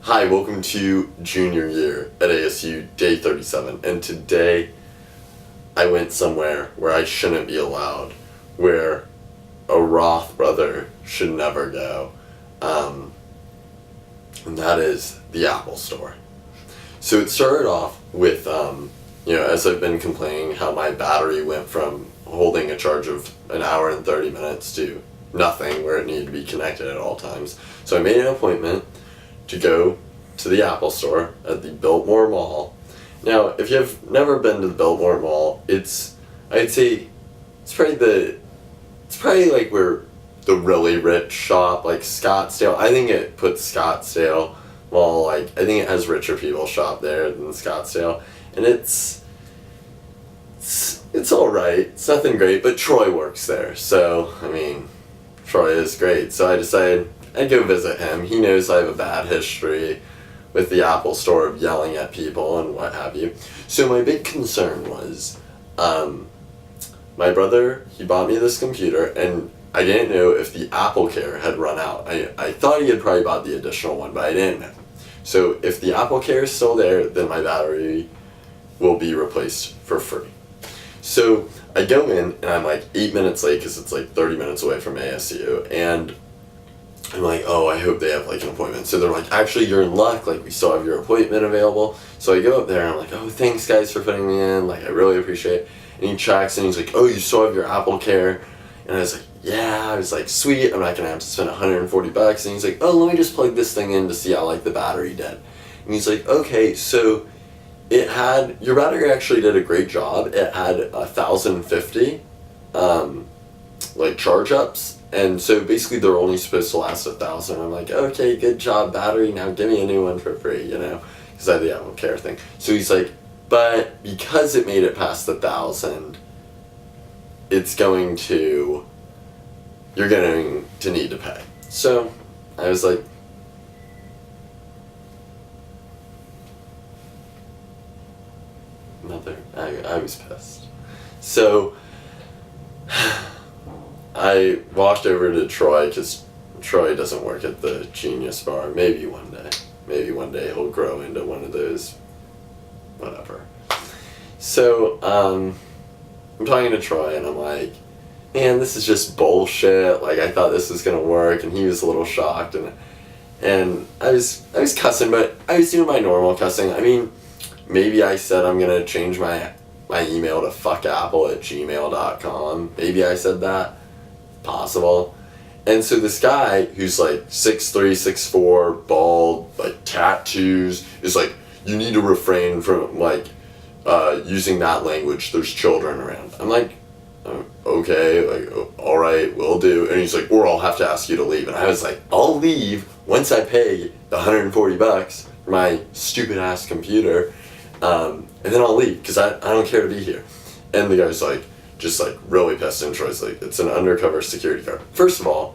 Hi, welcome to junior year at ASU, day 37, and today I went somewhere where I shouldn't be allowed, where a Roth brother should never go, and that is the Apple store. So it started off with, as I've been complaining how my battery went from holding a charge of an hour and 30 minutes to nothing, where it needed to be connected at all times. So I made an appointment to go to the Apple store at the Biltmore Mall. Now, if you've never been to the Biltmore Mall, I'd say it's probably like where the really rich shop, like Scottsdale. I think it puts Scottsdale Mall, I think it has richer people shop there than Scottsdale, and it's alright. It's nothing great, but Troy works there, so Troy is great. So I decided I'd go visit him. He knows I have a bad history with the Apple store of yelling at people and what have you. So my big concern was, my brother, he bought me this computer, and I didn't know if the Apple Care had run out. I thought he had probably bought the additional one, but I didn't know. So if the Apple Care is still there, then my battery will be replaced for free. So I go in, and I'm like 8 minutes late because it's like 30 minutes away from ASU, and I'm like, oh, I hope they have like an appointment. So they're like, actually, you're in luck, like we still have your appointment available. So I go up there and I'm like, oh, thanks guys for putting me in, like I really appreciate it. And he checks and he's like, oh, you still have your Apple Care? And I was like, yeah. I was like, sweet, I'm not gonna have to spend $140. And he's like, oh, let me just plug this thing in to see how like the battery did. And he's like, okay, so your battery actually did a great job. It had 1,050 like charge ups. And so basically they're only supposed to last 1,000. I'm like, okay, good job, battery. Now give me a new one for free, because I have the Apple Care thing. So he's like, but because it made it past 1,000, you're going to need to pay. So I was like, I was pissed. So I walked over to Troy, because Troy doesn't work at the Genius Bar. Maybe one day he'll grow into one of those, whatever. So I'm talking to Troy, and I'm like, man, this is just bullshit. Like, I thought this was gonna work, and he was a little shocked, and I was cussing, but I was doing my normal cussing. Maybe I said I'm gonna change my email to fuckapple@gmail.com. Maybe I said that. Possible. And so this guy who's like 6'3", 6'4", bald, like tattoos, is like, you need to refrain from like using that language, there's children around. I'm like, okay, like, alright, will do. And he's like, or I'll have to ask you to leave. And I was like, I'll leave once I pay the $140 for my stupid ass computer, and then I'll leave, because I don't care to be here. And the guy's like, just like really pissed, and Troy's like, it's an undercover security guard. First of all,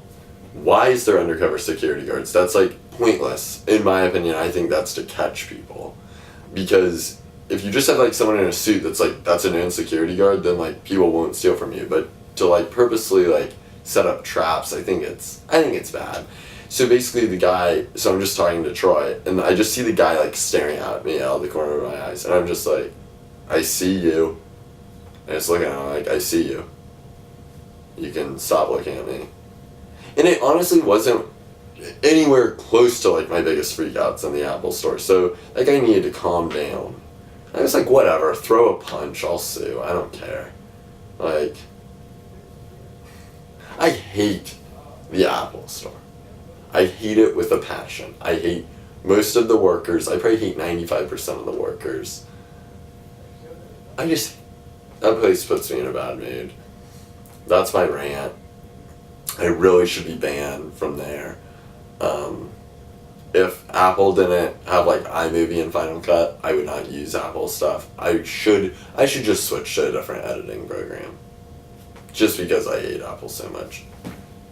why is there undercover security guards? That's like pointless. In my opinion, I think that's to catch people. Because if you just have like someone in a suit that's a known security guard, then like people won't steal from you. But to like purposely like set up traps, I think it's bad. So basically so I'm just talking to Troy, and I just see the guy like staring at me out of the corner of my eyes, and I'm just like, I see you. And it's looking at him like, I see you. You can stop looking at me. And it honestly wasn't anywhere close to like my biggest freakouts in the Apple store. So that guy needed to calm down. I was like, whatever, throw a punch, I'll sue, I don't care. Like, I hate the Apple store. I hate it with a passion. I hate most of the workers. I probably hate 95% of the workers. That place puts me in a bad mood. That's my rant. I really should be banned from there. If Apple didn't have like iMovie and Final Cut, I would not use Apple stuff. I should just switch to a different editing program. Just because I hate Apple so much.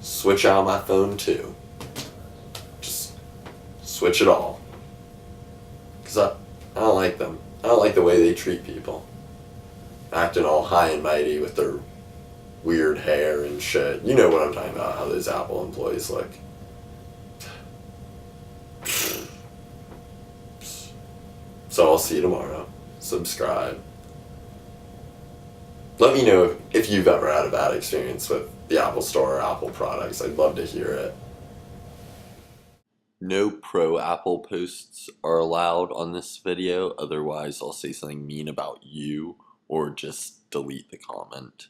Switch out my phone too. Just switch it all. Because I don't like them. I don't like the way they treat people. Acting all high and mighty with their weird hair and shit. You know what I'm talking about, how those Apple employees look. So I'll see you tomorrow. Subscribe. Let me know if you've ever had a bad experience with the Apple Store or Apple products. I'd love to hear it. No pro Apple posts are allowed on this video, otherwise I'll say something mean about you or just delete the comment.